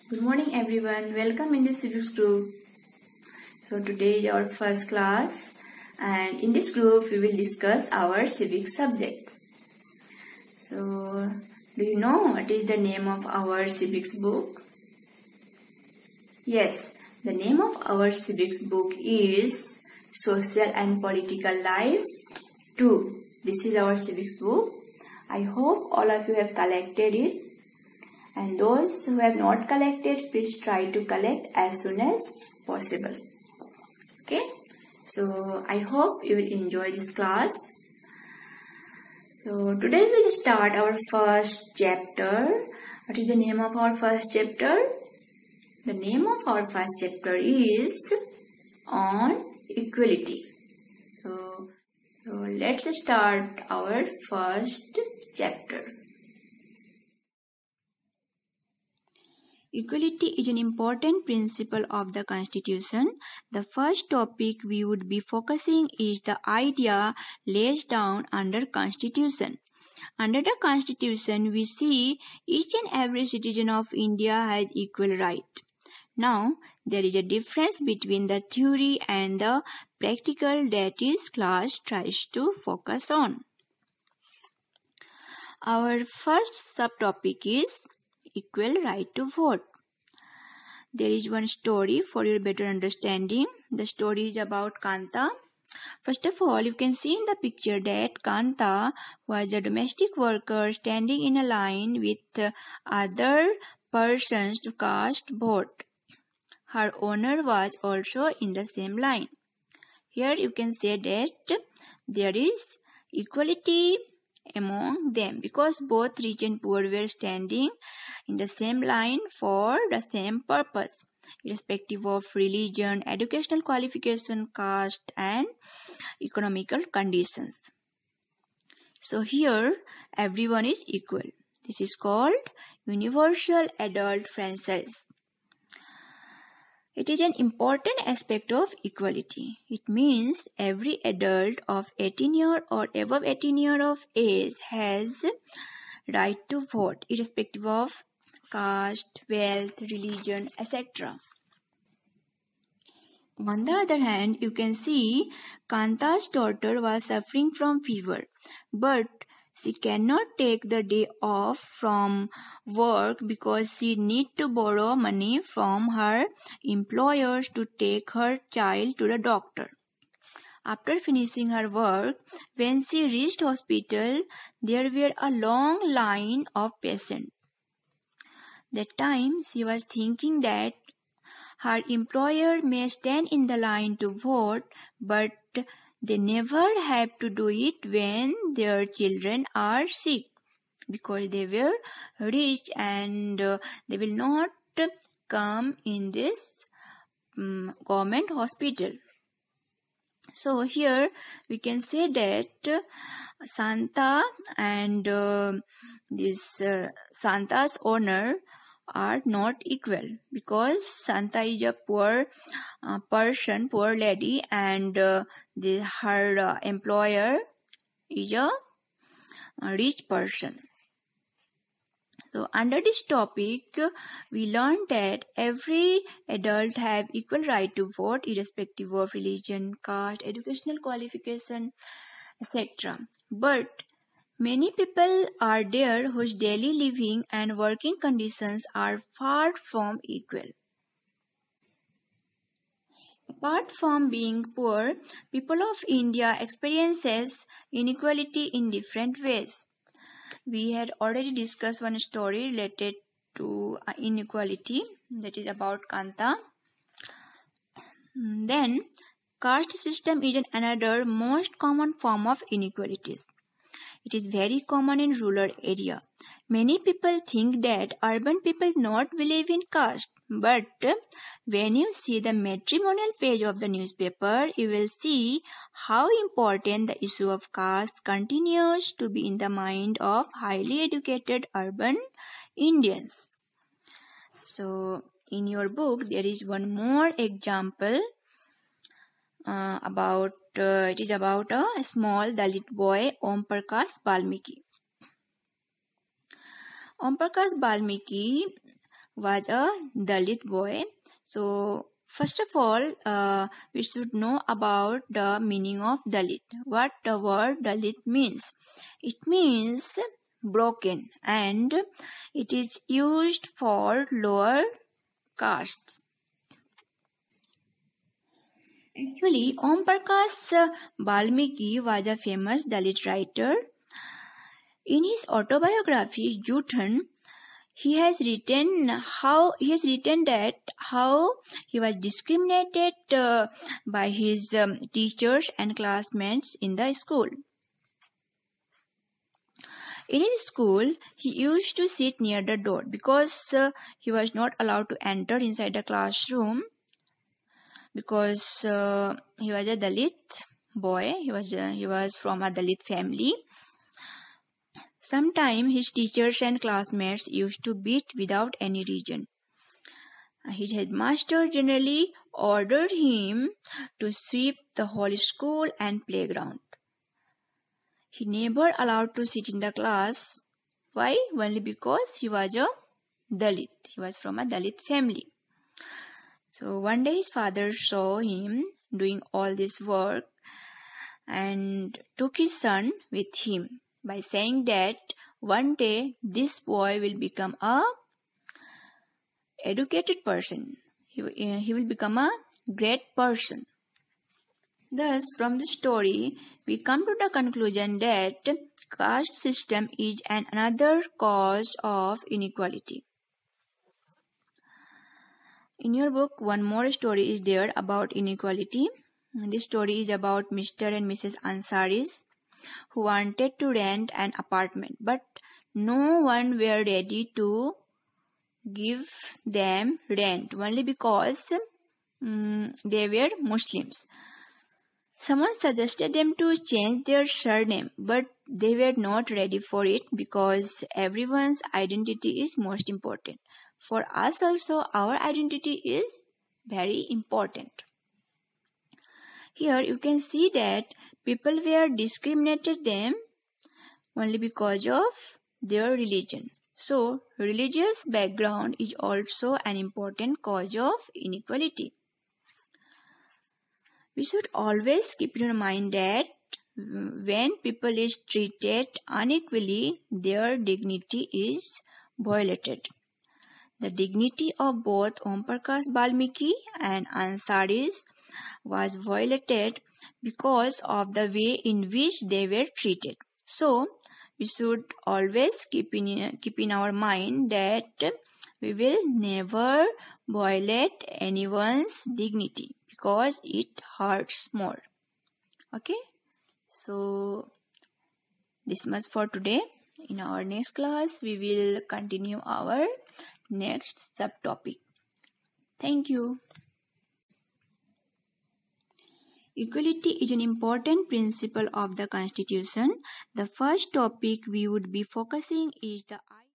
Good morning everyone, welcome in this civics group. So today is our first class and in this group we will discuss our civics subject. So do you know what is the name of our civics book? Yes, the name of our civics book is Social and Political Life 2. This is our civics book. I hope all of you have collected it. And those who have not collected, please try to collect as soon as possible. Okay. So I hope you will enjoy this class. So today we will start our first chapter. What is the name of our first chapter? The name of our first chapter is on equality. So let's start our first chapter. Equality is an important principle of the Constitution. The first topic we would be focusing is the idea laid down under Constitution. Under the Constitution, we see each and every citizen of India has equal right. Now, there is a difference between the theory and the practical that this class tries to focus on. Our first subtopic is equal right to vote. There is one story for your better understanding. The story is about Kanta. First of all, you can see in the picture that Kanta was a domestic worker standing in a line with other persons to cast vote. Her owner was also in the same line. Here you can say that there is equality among them because both rich and poor were standing in the same line for the same purpose, irrespective of religion, educational qualification, caste, and economical conditions. So here everyone is equal. This is called universal adult franchise. It is an important aspect of equality. It means every adult of 18 years or above 18 years of age has right to vote, irrespective of caste, wealth, religion, etc. On the other hand, you can see Kanta's daughter was suffering from fever, but she cannot take the day off from work because she needs to borrow money from her employers to take her child to the doctor. After finishing her work, when she reached hospital, there were a long line of patients. That time she was thinking that her employer may stand in the line to vote, but they never have to do it when their children are sick because they were rich and they will not come in this government hospital. So here we can say that Santa and Santa's owner are not equal because Santa is a poor person, poor lady, and her employer is a rich person. So under this topic, we learned that every adult have equal right to vote irrespective of religion, caste, educational qualification, etc. But many people are there whose daily living and working conditions are far from equal. Apart from being poor, people of India experiences inequality in different ways. We had already discussed one story related to inequality, that is about Kanta. Then, caste system is another most common form of inequalities. It is very common in rural area. Many people think that urban people not believe in caste, but when you see the matrimonial page of the newspaper, you will see how important the issue of caste continues to be in the mind of highly educated urban Indians. So, in your book, there is one more example it is about a small Dalit boy, Om Prakash Balmiki. Om Prakash Balmiki was a Dalit boy. So first of all, we should know about the meaning of Dalit. What the word Dalit means? It means broken, and it is used for lower castes. Actually, Om Prakash Balmiki was a famous Dalit writer. In his autobiography, Juthan, he has written that how he was discriminated by his teachers and classmates in the school. In his school, he used to sit near the door because he was not allowed to enter inside the classroom because he was a Dalit boy. He was from a Dalit family. Sometimes his teachers and classmates used to beat without any reason. His headmaster generally ordered him to sweep the whole school and playground. He never allowed to sit in the class. Why? Only because he was a Dalit. He was from a Dalit family. So one day his father saw him doing all this work and took his son with him by saying that one day this boy will become a educated person. He will become a great person. Thus, from the story, we come to the conclusion that caste system is another cause of inequality. In your book, one more story is there about inequality. This story is about Mr. and Mrs. Ansaris who wanted to rent an apartment, but no one were ready to give them rent only because they were Muslims. Someone suggested them to change their surname, but they were not ready for it because everyone's identity is most important. For us also, our identity is very important. Here you can see that people were discriminated them only because of their religion. So, religious background is also an important cause of inequality. We should always keep in mind that when people is treated unequally, their dignity is violated. The dignity of both Om Prakash Balmiki and Ansaris was violated because of the way in which they were treated. So, we should always keep in our mind that we will never violate anyone's dignity because it hurts more. Okay? So, this much for today. In our next class, we will continue our next subtopic. Thank you. Equality is an important principle of the Constitution. The first topic we would be focusing is the